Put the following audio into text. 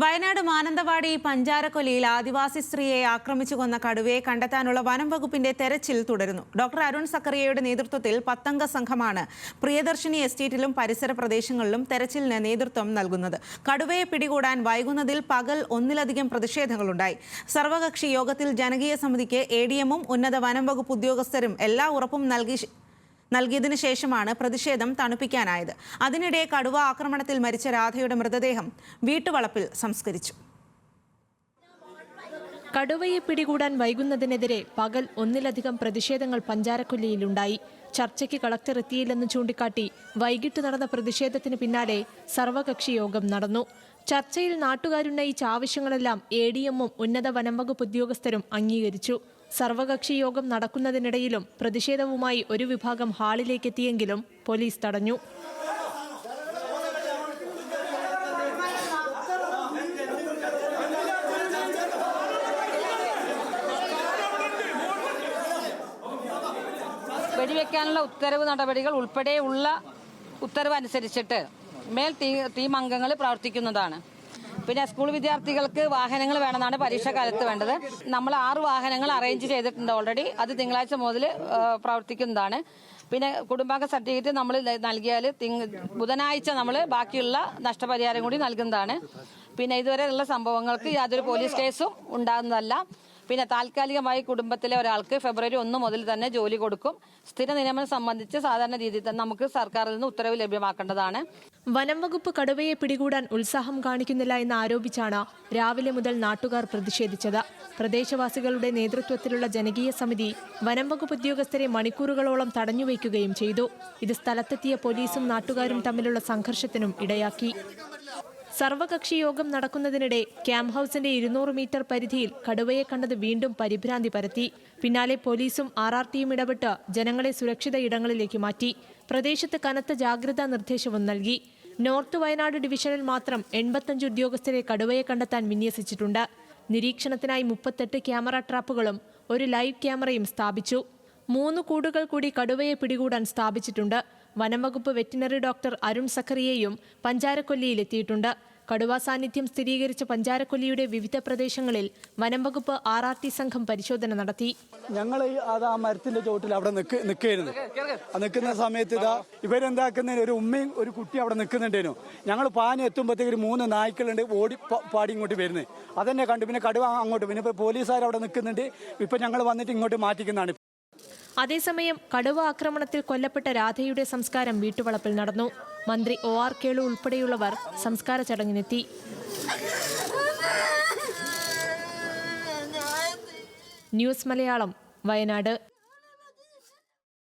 വയനാട് മാനന്തവാടി പഞ്ചാരക്കൊല്ലിയിൽ ആദിവാസി സ്ത്രീയെ ആക്രമിച്ചു കൊന്ന കടുവയെ കണ്ടെത്താനുള്ള വനം വകുപ്പിന്റെ തെരച്ചിൽ തുടരുന്നു. ഡോക്ടർ അരുൺ സക്കറിയയുടെ നേതൃത്വത്തിൽ 10 സംഘമാണ് പ്രിയദർശിനി എസ്റ്റേറ്റിലും പരിസര പ്രദേശങ്ങളിലും തെരച്ചിലിന് നേതൃത്വം നൽകുന്നത്. കടുവയെ പിടികൂടാൻ വൈകുന്നതിൽ പകൽ ഒന്നിലധികം പ്രതിഷേധങ്ങളുണ്ടായി. സർവകക്ഷി യോഗത്തിൽ ജനകീയ സമിതിക്ക് എഡിഎമ്മും ഉന്നത വനം വകുപ്പ് ഉദ്യോഗസ്ഥരും എല്ലാ ഉറപ്പും നൽകിയതിനു ശേഷമാണ് പ്രതിഷേധം തണുപ്പിക്കാനായത്. അതിനിടെ കടുവ ആക്രമണത്തിൽ മരിച്ച രാധയുടെ മൃതദേഹം വീട്ടുവളപ്പിൽ സംസ്കരിച്ചു. കടുവയെ പിടികൂടാൻ വൈകുന്നതിനെതിരെ പകൽ ഒന്നിലധികം പ്രതിഷേധങ്ങൾ പഞ്ചാരക്കൊല്ലിയിലുണ്ടായി. ചർച്ചയ്ക്ക് കളക്ടർ എത്തിയില്ലെന്ന് ചൂണ്ടിക്കാട്ടി വൈകിട്ട് നടന്ന പ്രതിഷേധത്തിന് പിന്നാലെ സർവകക്ഷി യോഗം നടന്നു. ചർച്ചയിൽ നാട്ടുകാരുന്നയിച്ച ആവശ്യങ്ങളെല്ലാം എഡിഎമ്മും ഉന്നത വനംവകുപ്പ് ഉദ്യോഗസ്ഥരും അംഗീകരിച്ചു. സർവകക്ഷി യോഗം നടക്കുന്നതിനിടയിലും പ്രതിഷേധവുമായി ഒരു വിഭാഗം ഹാളിലേക്കെത്തിയെങ്കിലും പോലീസ് തടഞ്ഞു. വെടിവെക്കാനുള്ള ഉത്തരവ് നടപടികൾ ഉൾപ്പെടെയുള്ള ഉത്തരവ് അനുസരിച്ചിട്ട് മേൽ ടീം അംഗങ്ങൾ പ്രവർത്തിക്കുന്നതാണ്. പിന്നെ സ്കൂൾ വിദ്യാർത്ഥികൾക്ക് വാഹനങ്ങൾ വേണമെന്നാണ് പരീക്ഷാകാലത്ത് വേണ്ടത്. നമ്മൾ 6 വാഹനങ്ങൾ അറേഞ്ച് ചെയ്തിട്ടുണ്ട് ഓൾറെഡി. അത് തിങ്കളാഴ്ച മുതൽ പ്രവർത്തിക്കുന്നതാണ്. പിന്നെ കുടുംബാംഗ സർട്ടിഫിക്കറ്റ് നമ്മൾ നൽകിയാൽ ബുധനാഴ്ച നമ്മൾ ബാക്കിയുള്ള നഷ്ടപരിഹാരം കൂടി നൽകുന്നതാണ്. പിന്നെ ഇതുവരെയുള്ള സംഭവങ്ങൾക്ക് യാതൊരു പോലീസ് കേസും ഉണ്ടാകുന്നതല്ല. പിന്നെ താൽക്കാലികമായി കുടുംബത്തിലെ ഒരാൾക്ക് ഫെബ്രുവരി 1 മുതൽ തന്നെ ജോലി കൊടുക്കും. സ്ഥിര നിയമനം സംബന്ധിച്ച് സാധാരണ രീതിയിൽ തന്നെ നമുക്ക് സർക്കാരിൽ നിന്ന് ഉത്തരവ് ലഭ്യമാക്കേണ്ടതാണ്. വനം വകുപ്പ് കടുവയെ പിടികൂടാൻ ഉത്സാഹം കാണിക്കുന്നില്ല എന്ന് ആരോപിച്ചാണ് രാവിലെ മുതൽ നാട്ടുകാർ പ്രതിഷേധിച്ചത്. പ്രദേശവാസികളുടെ നേതൃത്വത്തിലുള്ള ജനകീയ സമിതി വനം വകുപ്പ് ഉദ്യോഗസ്ഥരെ മണിക്കൂറുകളോളം തടഞ്ഞുവയ്ക്കുകയും ചെയ്തു. ഇത് സ്ഥലത്തെത്തിയ പോലീസും നാട്ടുകാരും തമ്മിലുള്ള സംഘർഷത്തിനും ഇടയാക്കി. സർവകക്ഷി യോഗം നടക്കുന്നതിനിടെ ക്യാമ്പ് ഹൌസിന്റെ 200 മീറ്റർ പരിധിയിൽ കടുവയെ കണ്ടത് വീണ്ടും പരിഭ്രാന്തി പരത്തി. പിന്നാലെ പോലീസും RRTയും ഇടപെട്ട് ജനങ്ങളെ സുരക്ഷിത ഇടങ്ങളിലേക്ക് മാറ്റി. പ്രദേശത്ത് കനത്ത ജാഗ്രതാ നിർദ്ദേശവും നൽകി. നോർത്ത് വയനാട് ഡിവിഷനിൽ മാത്രം 85 ഉദ്യോഗസ്ഥരെ കടുവയെ കണ്ടെത്താൻ വിന്യസിച്ചിട്ടുണ്ട്. നിരീക്ഷണത്തിനായി 38 ക്യാമറ ട്രാപ്പുകളും ഒരു ലൈവ് ക്യാമറയും സ്ഥാപിച്ചു. 3 കൂടുകൾ കൂടി കടുവയെ പിടികൂടാൻ സ്ഥാപിച്ചിട്ടുണ്ട്. വനംവകുപ്പ് വെറ്റിനറി ഡോക്ടർ അരുൺ സക്കറിയയും പഞ്ചാരക്കൊല്ലിയിലെത്തിയിട്ടുണ്ട്. കടുവാ സാന്നിധ്യം സ്ഥിരീകരിച്ച പഞ്ചാരക്കൊല്ലിയുടെ വിവിധ പ്രദേശങ്ങളിൽ വനംവകുപ്പ് RRT സംഘം പരിശോധന നടത്തി. ഞങ്ങൾ ആ മരത്തിന്റെ ചോട്ടിൽ അവിടെ നിൽക്കായിരുന്നു. നിൽക്കുന്ന സമയത്ത് ഇവരെന്താക്കുന്നതിന് ഒരു ഉമ്മയും ഒരു കുട്ടി അവിടെ നിൽക്കുന്നുണ്ടേനു. ഞങ്ങൾ പാനി എത്തുമ്പോഴത്തേക്ക് 3 നായ്ക്കളുണ്ട് ഓടി പാടി ഇങ്ങോട്ട് വരുന്നത്. അതെന്നെ കണ്ടു. പിന്നെ കടുവ അങ്ങോട്ട്. പിന്നെ ഇപ്പൊ പോലീസുകാർ അവിടെ നിൽക്കുന്നുണ്ട്. ഇപ്പൊ ഞങ്ങൾ വന്നിട്ട് ഇങ്ങോട്ട് മാറ്റിക്കുന്നതാണ്. അതേസമയം കടുവ ആക്രമണത്തിൽ കൊല്ലപ്പെട്ട രാധയുടെ സംസ്കാരം വീട്ടുവളപ്പിൽ നടന്നു. മന്ത്രി OR കേളു ഉൾപ്പെടെയുള്ളവർ സംസ്കാര ചടങ്ങിനെത്തി. ന്യൂസ് മലയാളം, വയനാട്.